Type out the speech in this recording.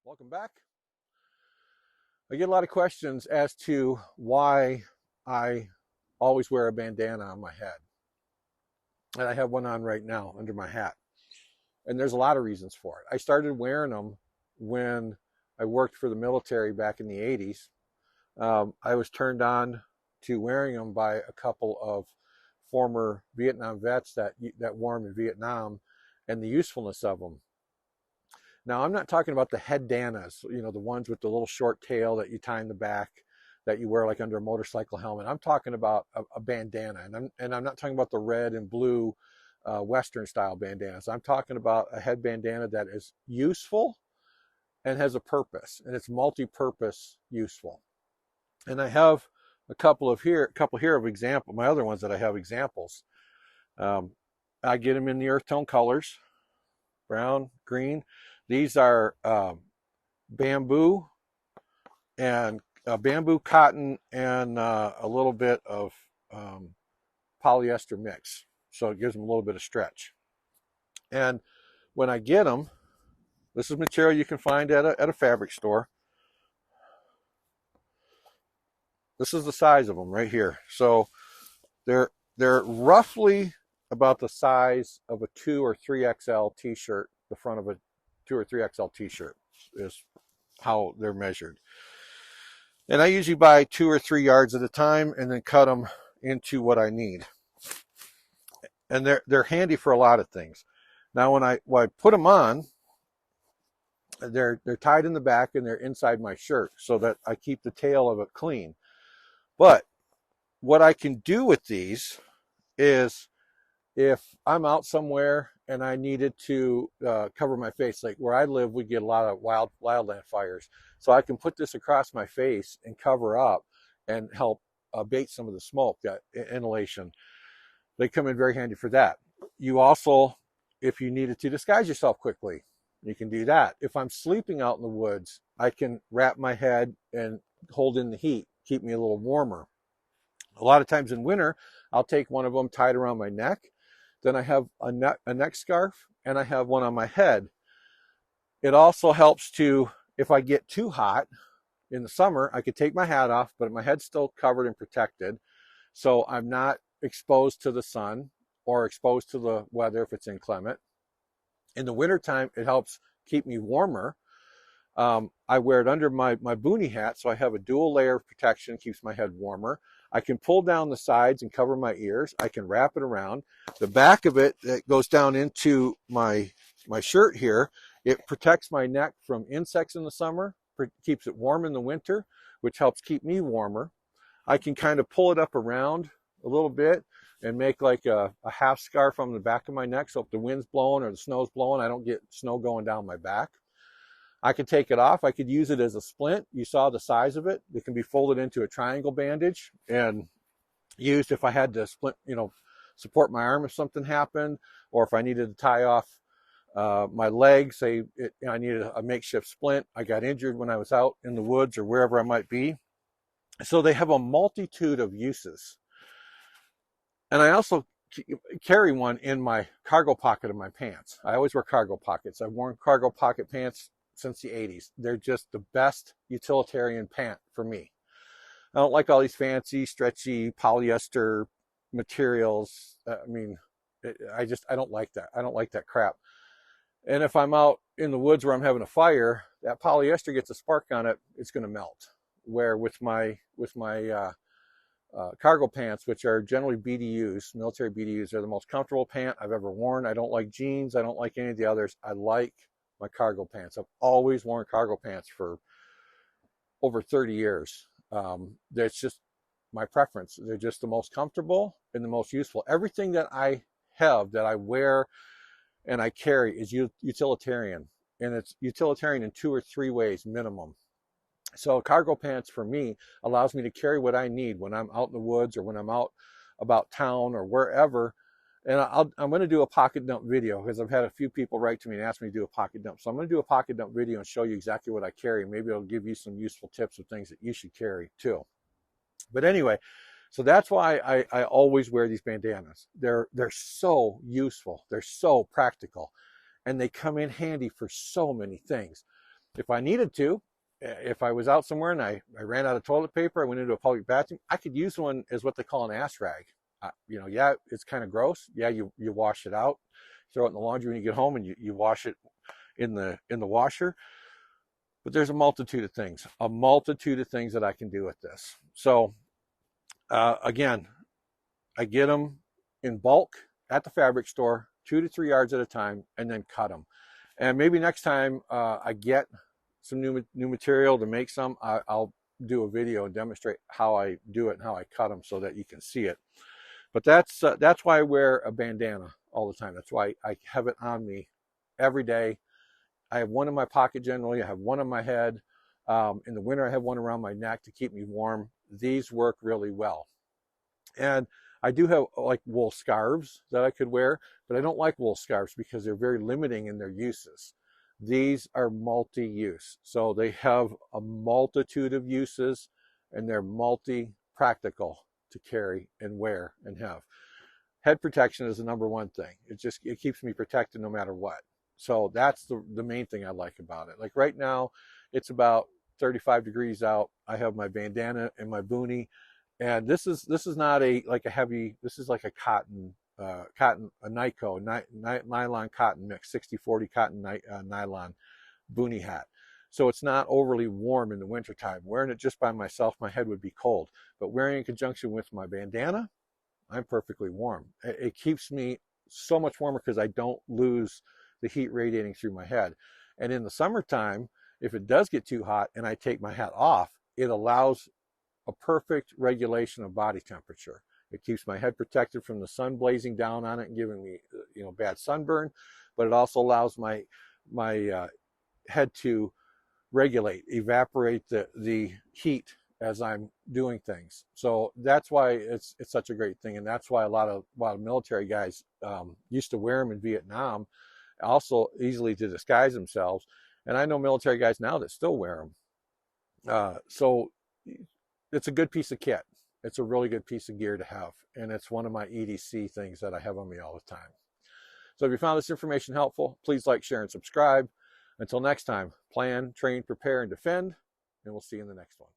Welcome back. I get a lot of questions as to why I always wear a bandana on my head. And I have one on right now under my hat. And there's a lot of reasons for it. I started wearing them when I worked for the military back in the 80s. I was turned on to wearing them by a couple of former Vietnam vets that wore them in Vietnam and the usefulness of them. Now, I'm not talking about the headdanas, the ones with the little short tail that you tie in the back that you wear like under a motorcycle helmet. I'm talking about a bandana, and I'm not talking about the red and blue Western style bandanas. I'm talking about a head bandana that is useful and has a purpose, and it's multi-purpose useful. And I have a couple here of example. My other ones that I have examples. I get them in the earth tone colors, brown, green. These are bamboo and bamboo cotton and a little bit of polyester mix. So it gives them a little bit of stretch. And when I get them, this is material you can find at a fabric store. This is the size of them right here. So they're roughly about the size of a 2 or 3XL t-shirt. The front of a 2 or 3XL t-shirt is how they're measured. And I usually buy 2 or 3 yards at a time and then cut them into what I need. And they're handy for a lot of things. Now when I put them on, they're tied in the back and they're inside my shirt so that I keep the tail of it clean. But what I can do with these is if I'm out somewhere and I needed to cover my face, like where I live, we get a lot of wildland fires. So I can put this across my face and cover up and help abate some of the smoke, that inhalation. They come in very handy for that. You also, if you needed to disguise yourself quickly, you can do that. If I'm sleeping out in the woods, I can wrap my head and hold in the heat, keep me a little warmer. A lot of times in winter, I'll take one of them tied around my neck. Then I have a neck scarf and I have one on my head. It also helps to, if I get too hot in the summer, I could take my hat off, but my head's still covered and protected. So I'm not exposed to the sun or exposed to the weather if it's inclement. In the wintertime, it helps keep me warmer. I wear it under my boonie hat, so I have a dual layer of protection, keeps my head warmer. I can pull down the sides and cover my ears. I can wrap it around. The back of it that goes down into my shirt here, it protects my neck from insects in the summer, keeps it warm in the winter, which helps keep me warmer. I can kind of pull it up around a little bit and make like a half scarf on the back of my neck, so if the wind's blowing or the snow's blowing, I don't get snow going down my back. I could take it off. I could use it as a splint. You saw the size of it. It can be folded into a triangle bandage and used if I had to splint, support my arm if something happened, or if I needed to tie off my leg, say I needed a makeshift splint. I got injured when I was out in the woods or wherever I might be. So they have a multitude of uses. And I also carry one in my cargo pocket of my pants. I always wear cargo pockets. I've worn cargo pocket pants since the 80s. They're just the best utilitarian pant for me. I don't like all these fancy, stretchy polyester materials. I don't like that. I don't like that crap. And if I'm out in the woods where I'm having a fire, that polyester gets a spark on it, it's going to melt. Where with my cargo pants, which are generally BDUs, military BDUs, they're the most comfortable pant I've ever worn. I don't like jeans. I don't like any of the others. I like my cargo pants. I've always worn cargo pants for over 30 years. That's just my preference. They're just the most comfortable and the most useful. Everything that I have, that I wear and I carry, is utilitarian. And it's utilitarian in 2 or 3 ways minimum. So cargo pants for me allows me to carry what I need when I'm out in the woods or when I'm out about town or wherever. And I'm going to do a pocket dump video because I've had a few people write to me and ask me to do a pocket dump. So I'm going to do a pocket dump video and show you exactly what I carry. Maybe it'll give you some useful tips of things that you should carry too. But anyway, so that's why I always wear these bandanas. They're so useful. They're so practical. And they come in handy for so many things. If I needed to, if I was out somewhere and I ran out of toilet paper, I went into a public bathroom, I could use one as what they call an ass rag. You know, yeah, it's kind of gross. Yeah, you wash it out, throw it in the laundry when you get home, and you wash it in the washer. But there's a multitude of things that I can do with this. So again, I get them in bulk at the fabric store, 2 to 3 yards at a time, and then cut them. And maybe next time I get some new material to make some, I'll do a video and demonstrate how I do it and how I cut them so that you can see it. But that's why I wear a bandana all the time. That's why I have it on me every day. I have one in my pocket generally. I have one on my head. In the winter, I have one around my neck to keep me warm. These work really well. And I do have like wool scarves that I could wear, but I don't like wool scarves because they're very limiting in their uses. These are multi-use. So they have a multitude of uses and they're multi-practical to carry and wear and have. Head protection is the number one thing. It keeps me protected no matter what. So that's the main thing I like about it. Like right now, it's about 35 degrees out. I have my bandana and my boonie, and this is not like a heavy. This is like a cotton, a NICO, nylon cotton mix, 60-40 cotton nylon boonie hat. So it's not overly warm in the wintertime. Wearing it just by myself, my head would be cold. But wearing in conjunction with my bandana, I'm perfectly warm. It keeps me so much warmer because I don't lose the heat radiating through my head. And in the summertime, if it does get too hot and I take my hat off, it allows a perfect regulation of body temperature. It keeps my head protected from the sun blazing down on it and giving me, bad sunburn, but it also allows my head to evaporate the heat as I'm doing things. So that's why it's such a great thing, and that's why a lot of military guys used to wear them in Vietnam, also easily to disguise themselves. And I know military guys now that still wear them. So it's a good piece of kit. It's a really good piece of gear to have, and it's one of my E.D.C things that I have on me all the time. So if you found this information helpful, please like, share, and subscribe. Until next time, plan, train, prepare, and defend, and we'll see you in the next one.